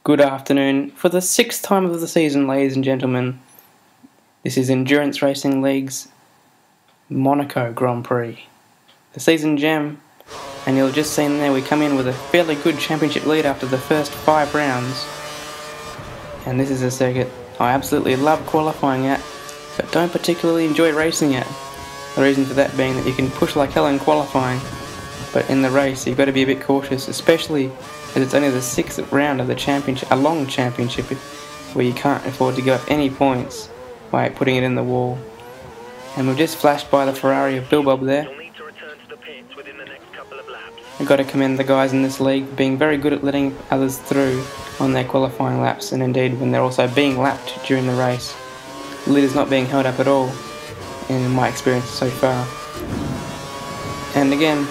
Good afternoon. For the 6th time of the season, ladies and gentlemen, this is Endurance Racing League's Monaco Grand Prix. The season gem, and you'll have just seen there we come in with a fairly good championship lead after the first 5 rounds. And this is a circuit I absolutely love qualifying at, but don't particularly enjoy racing at. The reason for that being that you can push like hell in qualifying, but in the race you've got to be a bit cautious, especially as it's only the 6th round of the championship, a long championship, where you can't afford to give up any points by putting it in the wall. And we've just flashed by the Ferrari of Bill Bob there. I've got to commend the guys in this league for being very good at letting others through on their qualifying laps, and indeed when they're also being lapped during the race. The lead is not being held up at all in my experience so far. And again,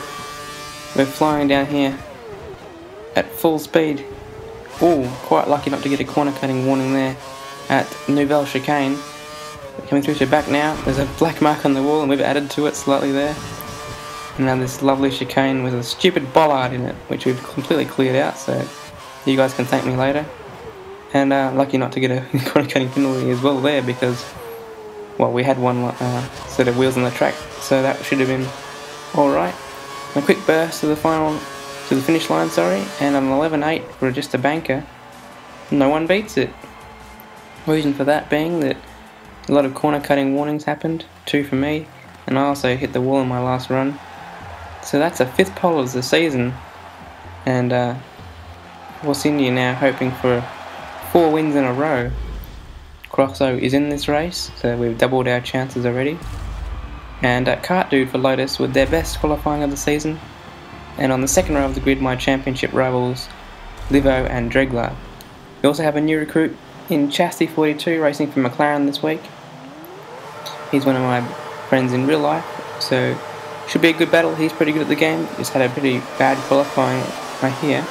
we're flying down here at full speed. Ooh, quite lucky not to get a corner cutting warning there at Nouvelle Chicane. We're coming through to back now. There's a black mark on the wall and we've added to it slightly there. And now this lovely chicane with a stupid bollard in it, which we've completely cleared out, so you guys can thank me later. And lucky not to get a corner cutting penalty as well there, because, well, we had one set of wheels on the track, so that should have been alright. A quick burst to the finish line, and an 11.8 for just a banker. No one beats it. Reason for that being that a lot of corner cutting warnings happened, 2 for me, and I also hit the wall in my last run. So that's a 5th pole of the season, and Force India now hoping for 4 wins in a row. Crosso is in this race, so we've doubled our chances already. And Kart Dude for Lotus with their best qualifying of the season. And on the second row of the grid, my championship rivals, Livo and Dregler. We also have a new recruit in Chastity 42 racing for McLaren this week. He's one of my friends in real life, so should be a good battle. He's pretty good at the game, just had a pretty bad qualifying right here.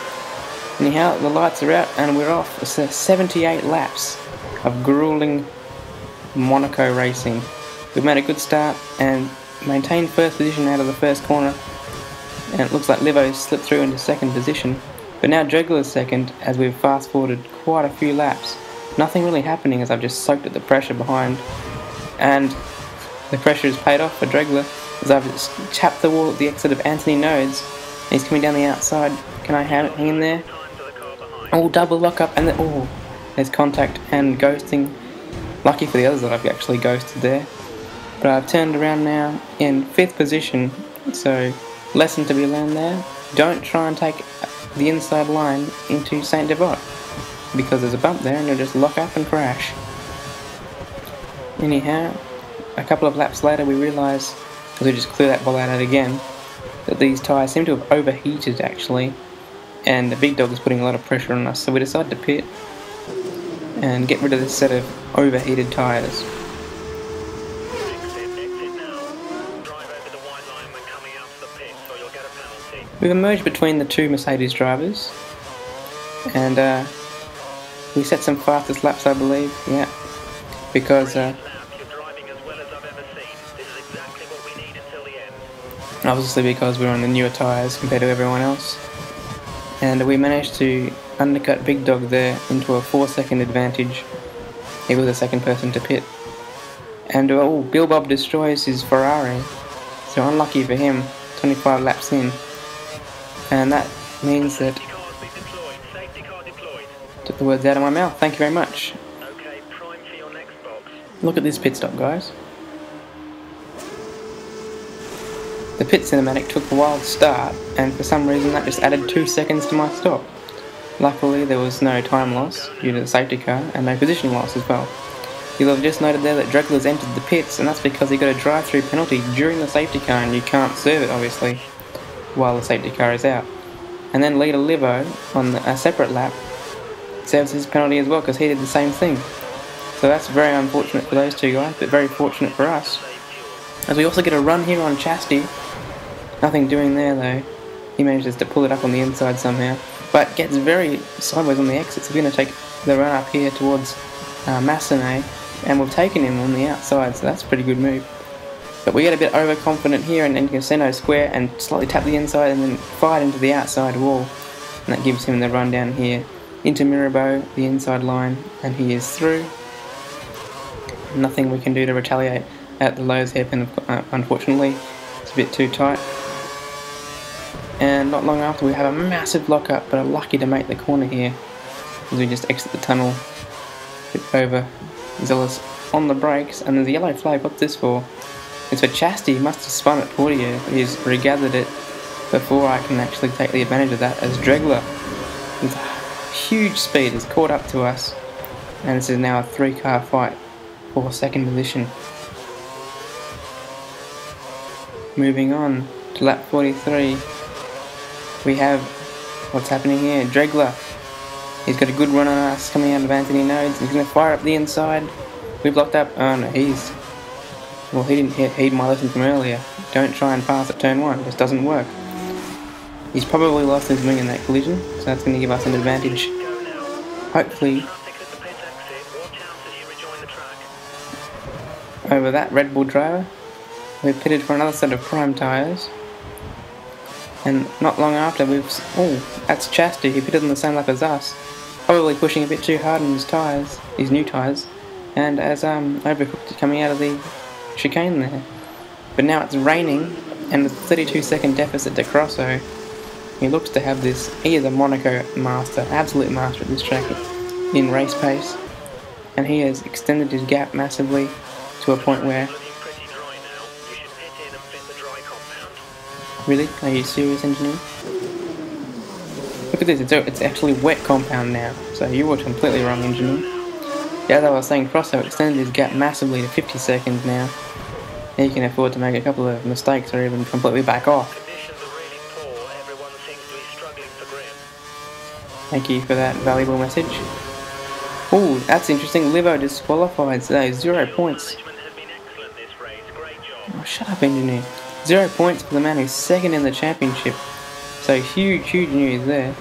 Anyhow, the lights are out and we're off. It's 78 laps of gruelling Monaco racing. We've made a good start and maintained first position out of the first corner. And it looks like Livo slipped through into second position. But now Dregler's second, as we've fast forwarded quite a few laps. Nothing really happening as I've just soaked at the pressure behind. And the pressure has paid off for Dregler, as I've just tapped the wall at the exit of Anthony Nodes. And he's coming down the outside. Can I hang in there? Oh, double lock up, and there's contact and ghosting. Lucky for the others that I've actually ghosted there. But I've turned around now in 5th position, so lesson to be learned there. Don't try and take the inside line into Saint Devot, because there's a bump there and you'll just lock up and crash. Anyhow, a couple of laps later we realise, because we just clear that bollard out again, that these tyres seem to have overheated actually, and the big dog is putting a lot of pressure on us, so we decide to pit and get rid of this set of overheated tyres. We've emerged between the 2 Mercedes drivers, and we set some fastest laps, I believe, yeah, because obviously because we're on the newer tyres compared to everyone else, and we managed to undercut Big Dog there into a 4-second advantage. He was the second person to pit, and Bill Bob destroys his Ferrari, so unlucky for him, 25 laps in. And that means that took the words out of my mouth. Thank you very much. Look at this pit stop, guys. The pit cinematic took a while to start, and for some reason that just added 2 seconds to my stop. Luckily there was no time loss due to the safety car, and no position loss as well. You'll have just noted there that Dregler's entered the pits, and that's because he got a drive-through penalty during the safety car, and you can't serve it obviously while the safety car is out. And then leader Livo, on a separate lap, serves his penalty as well because he did the same thing. So that's very unfortunate for those 2 guys, but very fortunate for us. As we also get a run here on Chastity. Nothing doing there though. He manages to pull it up on the inside somehow, but gets very sideways on the exit, so we're going to take the run up here towards Massenet, and we've taken him on the outside, so that's a pretty good move. But we get a bit overconfident here and Casino Square and slightly tap the inside and then fired into the outside wall. And that gives him the run down here. into Mirabeau, the inside line, and he is through. Nothing we can do to retaliate at the Lowe's hairpin, unfortunately. It's a bit too tight. And not long after, we have a massive lock-up, but are lucky to make the corner here as we just exit the tunnel. A bit over zealous on the brakes, and there's a yellow flag. What's this for? It's for Chastity. He must have spun at Portier, but he's regathered it before I can actually take the advantage of that, as Dregler, with huge speed, has caught up to us, and this is now a 3-car fight for second position. Moving on to lap 43, we have what's happening here. Dregler, he's got a good run on us coming out of Anthony Nodes. He's going to fire up the inside. We've locked up. Oh no, he didn't heed my lesson from earlier. Don't try and pass at turn 1, this doesn't work. He's probably lost his wing in that collision, so that's going to give us an advantage. Hopefully, over that Red Bull driver. We're pitted for another set of prime tyres. And not long after that's Chastity, he pitted on the same lap as us. Probably pushing a bit too hard on his tyres, his new tyres, and has overcooked it coming out of the chicane there. But now it's raining, and the 32-second deficit to Crosso. He looks to have this. He is a Monaco master, absolute master at this track in race pace, and he has extended his gap massively to a point where... Really? Are you serious, engineer? Look at this, it's actually wet compound now, so you were completely wrong, engineer. Yeah, as I was saying, Crosso extended his gap massively to 50 seconds now. He can afford to make a couple of mistakes or even completely back off. Thank you for that valuable message. Ooh, that's interesting. Livo disqualified today. 0 points. Oh, shut up, engineer. 0 points for the man who's second in the championship. So huge news there.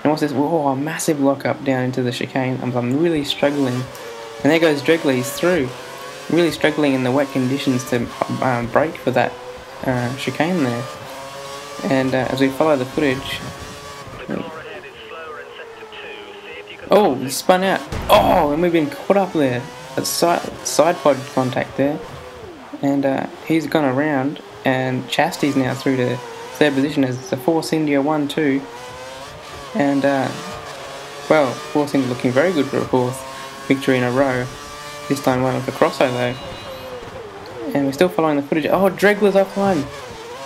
And what's this? Whoa, a massive lock-up down into the chicane. I'm really struggling. And there goes Dregler. He's through. Really struggling in the wet conditions to brake for that chicane there. And as we follow the footage... Oh, he spun out. Oh, and we've been caught up there. A side pod contact there. And he's gone around, and Chastity's now through to third position as the Force India 1-2. And, well, Force India looking very good for a fourth victory in a row. This time went with the Crosso though. And we're still following the footage. Oh, Dregler's offline.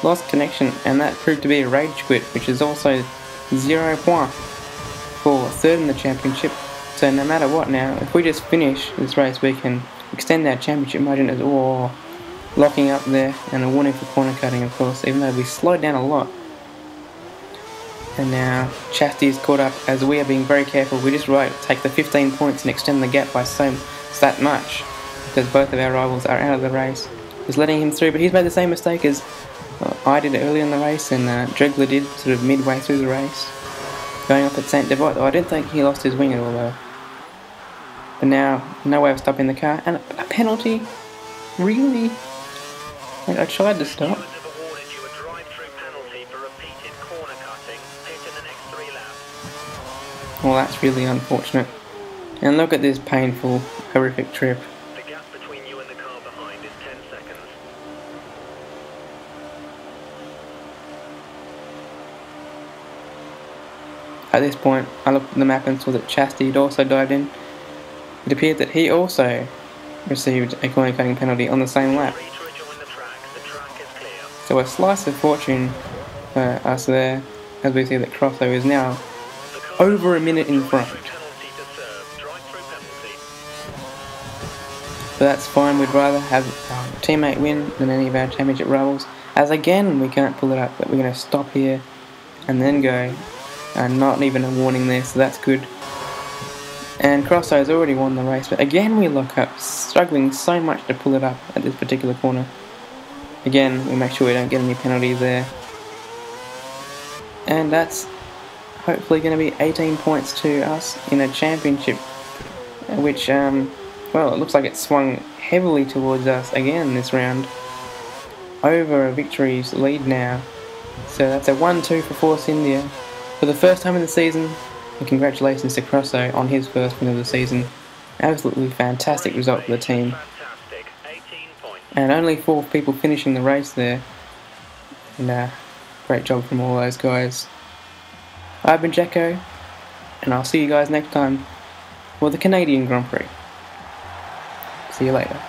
Lost connection, and that proved to be a rage quit, which is also 0 points for third in the championship. So no matter what now, if we just finish this race, we can extend our championship margin as locking up there, and a warning for corner cutting, of course, even though we slowed down a lot. And now Chastity is caught up as we are being very careful. We just take the 15 points and extend the gap by that much, because both of our rivals are out of the race. He's letting him through, but he's made the same mistake as I did early in the race, and Dregler did sort of midway through the race, going off at Saint Devot. Though I didn't think he lost his wing at all though. But now, no way of stopping the car, and a penalty? Really? Like, I tried to stop. Well, that's really unfortunate. And look at this painful, horrific trip. The gap between you and the car behind is 10 seconds. At this point, I looked at the map and saw that Chastity had also dived in. It appeared that he also received a corner cutting penalty on the same lap. So a slice of fortune for us there, as we see that Crosso is now over a minute in front. But that's fine, we'd rather have our teammate win than any of our championship rivals, as again we can't pull it up, but we're going to stop here and then go, and not even a warning there, so that's good. And Crosso has already won the race, but again we lock up, struggling so much to pull it up at this particular corner. Again, we make sure we don't get any penalties there. And that's hopefully going to be 18 points to us in a championship, which, well, it looks like it swung heavily towards us again this round. Over a victory's lead now. So that's a 1-2 for Force India. For the first time in the season, And congratulations to Crosso on his first win of the season. Absolutely fantastic result for the team. Fantastic. 18 points. And only 4 people finishing the race there. And great job from all those guys. I've been Jacko, and I'll see you guys next time for the Canadian Grand Prix. See you later.